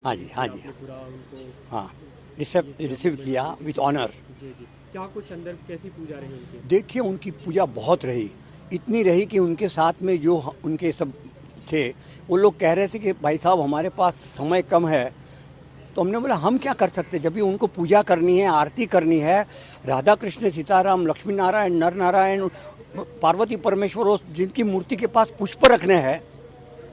हाँ जी, हाँ जी, आपने पूरा उनको हाँ, रिसीव किया विथ ऑनर। जी जी, क्या कुछ अंदर कैसी पूजा रही उनकी? देखिए उनकी पूजा बहुत रही, इतनी रही कि उनके साथ में जो उनके सब थे वो लोग कह रहे थे कि भाई साहब हमारे पास समय कम है। तो हमने बोला हम क्या कर सकते, जब भी उनको पूजा करनी है, आरती करनी है, राधा कृष्ण सीताराम लक्ष्मी नारायण नर नारायण पार्वती परमेश्वर उस जिनकी मूर्ति के पास पुष्प रखने हैं,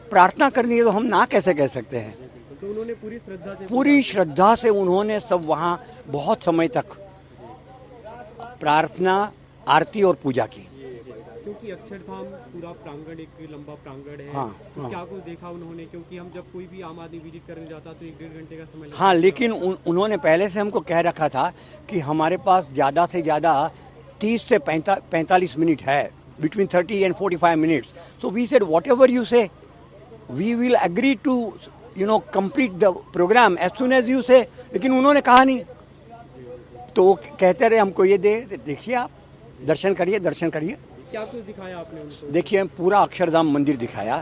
प्रार्थना करनी है, तो हम ना कैसे कह सकते हैं। जी बिल्कुल, तो उन्होंने पूरी श्रद्धा से पूजा पूरी की। श्रद्धा से उन्होंने सब वहाँ बहुत समय तक प्रार्थना, आरती और पूजा की। जी, क्योंकि अक्षरधाम पूरा प्रांगण एक लंबा प्रांगण है, हाँ, तो हाँ, क्या कुछ देखा उन्होंने? क्योंकि हम जब कोई भी आम आदमी विजिट करने जाता तो 1-1.5 घंटे का समय लगता हाँ, है पूरा। लेकिन उन्होंने पहले से हमको कह रखा था कि हमारे पास ज़्यादा से ज़्यादा 30 से 45 मिनट है, between 30 and 45 minutes. So we said whatever you say, we will agree to complete the programme as soon as you say. लेकिन उन्होंने कहा नहीं, तो वो कहते रहे हमको ये देखिए आप दर्शन करिए, दर्शन करिए। क्या कुछ दिखाया आपने उनको? देखिए पूरा अक्षरधाम मंदिर दिखाया।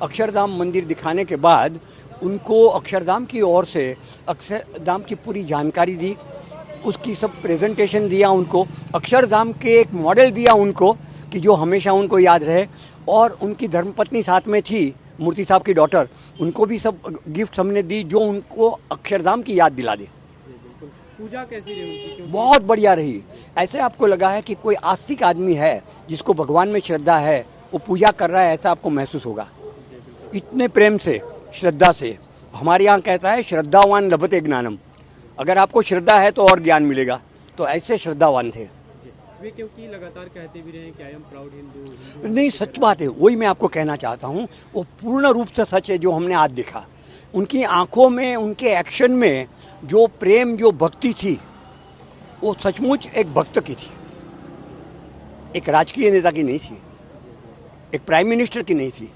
अक्षरधाम मंदिर दिखाने के बाद उनको अक्षरधाम की ओर से अक्षरधाम की पूरी जानकारी दी, उसकी सब प्रेजेंटेशन दिया उनको, अक्षरधाम के एक मॉडल दिया उनको कि जो हमेशा उनको याद रहे। और उनकी धर्मपत्नी साथ में थी, मूर्ति साहब की डॉटर, उनको भी सब गिफ्ट हमने दी जो उनको अक्षरधाम की याद दिला दे। जी बिल्कुल, पूजा कैसी रही उनकी? क्योंकि बहुत बढ़िया रही। ऐसे आपको लगा है कि कोई आस्तिक आदमी है जिसको भगवान में श्रद्धा है, वो पूजा कर रहा है, ऐसा आपको महसूस होगा। जी बिल्कुल, इतने प्रेम से, श्रद्धा से। हमारे यहाँ कहता है श्रद्धावान लभते ज्ञानम, अगर आपको श्रद्धा है तो और ज्ञान मिलेगा। तो ऐसे श्रद्धावान थे। जी वे क्योंकि लगातार कहते भी रहे कि I am proud Hindu, Hindu नहीं, होने के सच नाते। बात है, वही मैं आपको कहना चाहता हूँ। वो पूर्ण रूप से सच है जो हमने आज देखा। उनकी आंखों में, उनके एक्शन में जो प्रेम, जो भक्ति थी, वो सचमुच एक भक्त की थी, एक राजकीय नेता की नहीं थी, एक प्राइम मिनिस्टर की नहीं थी।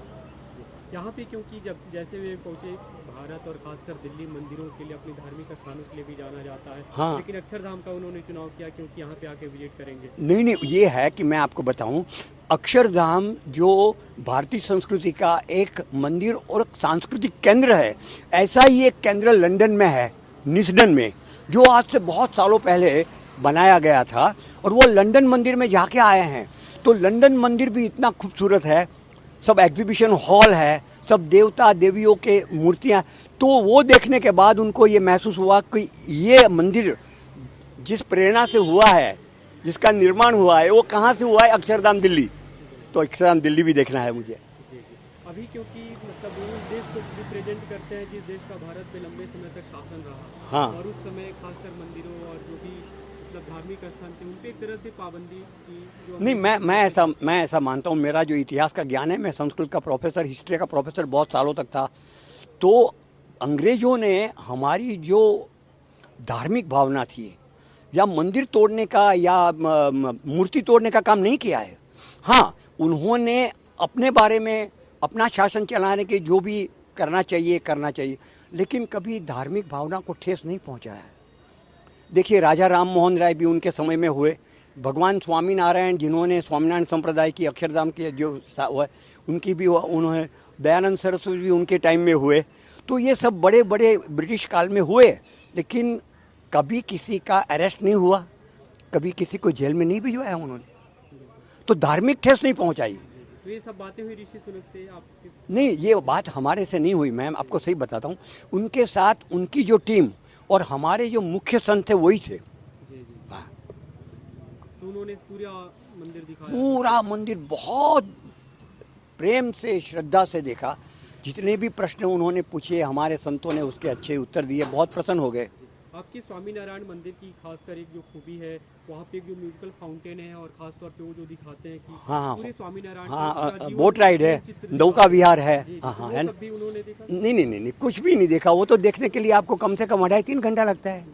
यहाँ पे क्योंकि जब जैसे वे पहुँचे भारत और खासकर दिल्ली, मंदिरों के लिए, अपने धार्मिक स्थानों के लिए भी जाना जाता है, हाँ। लेकिन अक्षरधाम का उन्होंने चुनाव किया क्योंकि यहाँ पे आके विजिट करेंगे। नहीं नहीं, ये है कि मैं आपको बताऊं, अक्षरधाम जो भारतीय संस्कृति का एक मंदिर और सांस्कृतिक केंद्र है, ऐसा ही एक केंद्र लंदन में है, निस्डन में, जो आज से बहुत सालों पहले बनाया गया था। और वो लंदन मंदिर में जाके आए हैं, तो लंदन मंदिर भी इतना खूबसूरत है, सब एग्जीबिशन हॉल है, सब देवता देवियों के मूर्तियाँ। तो वो देखने के बाद उनको ये महसूस हुआ कि ये मंदिर जिस प्रेरणा से हुआ है, जिसका निर्माण हुआ है, वो कहाँ से हुआ है, अक्षरधाम दिल्ली। तो अक्षरधाम दिल्ली भी देखना है मुझे। जी जी, अभी क्योंकि मतलब वो उस देश को रिप्रेजेंट करते हैं जिस देश का भारत पे लंबे समय तक शासन रहा। हाँ। और उस समय खासकर मंदिरों और जो भी मतलब धार्मिक स्थान थे उन पे एक तरह से पाबंदी की जो नहीं, अंग्रेजी मैं ऐसा मानता हूँ, मेरा जो इतिहास का ज्ञान है, मैं संस्कृत का प्रोफेसर, हिस्ट्री का प्रोफेसर बहुत सालों तक था। तो अंग्रेजों ने हमारी जो धार्मिक भावना थी, या मंदिर तोड़ने का या मूर्ति तोड़ने का काम नहीं किया है। हाँ, उन्होंने अपने बारे में, अपना शासन चलाने के जो भी करना चाहिए करना चाहिए, लेकिन कभी धार्मिक भावना को ठेस नहीं पहुंचाया है। देखिए राजा राम मोहन राय भी उनके समय में हुए, भगवान स्वामीनारायण जिन्होंने स्वामीनारायण संप्रदाय की अक्षरधाम के जो हुआ, उनकी भी उन्होंने, दयानंद सरस्वती भी उनके टाइम में हुए। तो ये सब बड़े बड़े ब्रिटिश काल में हुए, लेकिन कभी किसी का अरेस्ट नहीं हुआ, कभी किसी को जेल में नहीं भिजवाया उन्होंने। तो धार्मिक ठेस नहीं पहुंचाई। तो ये सब बातें हुई ऋषि सुनक से आपके? नहीं, ये बात हमारे से नहीं हुई, मैं आपको सही बताता हूँ। उनके साथ उनकी जो टीम और हमारे जो मुख्य संत थे वही थे। जी जी, हाँ। तो उन्होंने पूरा मंदिर दिखाया? पूरा मंदिर बहुत प्रेम से, श्रद्धा से देखा। जितने भी प्रश्न उन्होंने पूछे, हमारे संतों ने उसके अच्छे उत्तर दिए, बहुत प्रसन्न हो गए। आपकी स्वामीनारायण मंदिर की खासकर एक जो खूबी है, वहाँ पे एक जो म्यूजिकल फाउंटेन है और खासतौर पे वो जो दिखाते हैं कि हाँ, पूरे स्वामीनारायण हाँ, का जीवन बोट राइड है, चित्र नौका विहार है। जी, जी, हाँ तो हाँ, वो है सब भी उन्होंने देखा? नहीं नहीं नहीं नहीं, कुछ भी नहीं देखा। वो तो देखने के लिए आपको कम से कम 2.5-3 घंटा लगता है।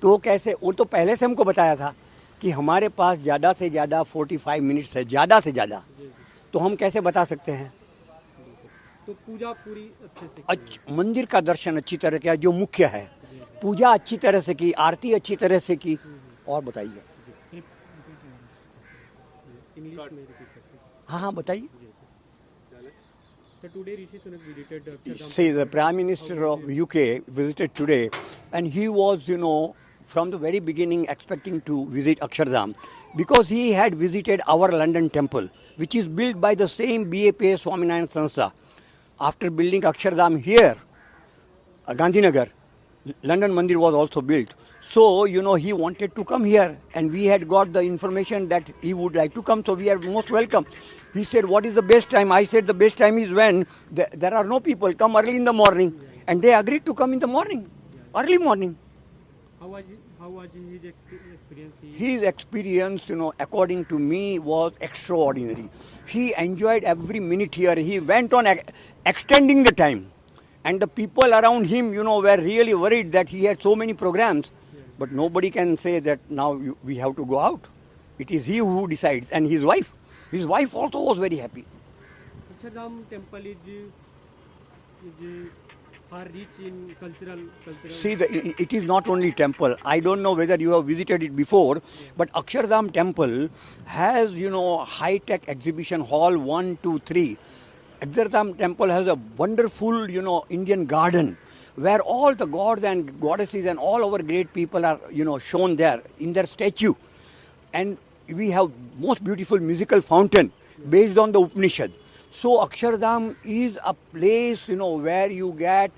तो वो कैसे, वो तो पहले से हमको बताया था कि हमारे पास ज़्यादा से ज़्यादा 45 मिनट्स है, ज़्यादा से ज़्यादा। जी जी, तो हम कैसे बता सकते हैं। तो पूजा पूरी अच्छे से की? मंदिर का दर्शन अच्छी तरह किया, जो मुख्य है, पूजा अच्छी तरह से की, आरती अच्छी तरह से की। और बताइए। इंग्लिश में रिपीट करते हैं। हाँ हाँ, बताइए। जी, So today Rishi Sunak visited Akshardham. See, the Prime Minister of UK visited today, and he was, from the very beginning expecting to visit Akshardham because he had visited our London temple, which is built by the same BAPA Swaminarayan Sanstha. After building Akshardham here, Gandhinagar, London Mandir was also built. So, he wanted to come here, and we had got the information that he would like to come, so we are most welcome. He said, what is the best time? I said, the best time is when there are no people, come early in the morning. And they agreed to come in the morning, early morning. How was his experience? His experience, according to me, was extraordinary. He enjoyed every minute here. He went on extending the time. And the people around him, were really worried that he had so many programs. But nobody can say that now we have to go out. It is he who decides, and his wife. His wife also was very happy. Akshardham temple is far rich in cultural. See, it is not only temple. I don't know whether you have visited it before, but Akshardham temple has, high-tech exhibition hall 1, 2, 3. Akshardham temple has a wonderful, Indian garden where all the gods and goddesses and all our great people are, shown there in their statue. And we have most beautiful musical fountain based on the Upanishad. So Akshardham is a place, where you get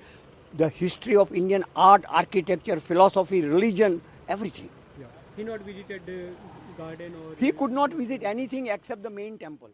the history of Indian art, architecture, philosophy, religion, everything. Yeah. He not visited the garden or. He could not visit anything except the main temple.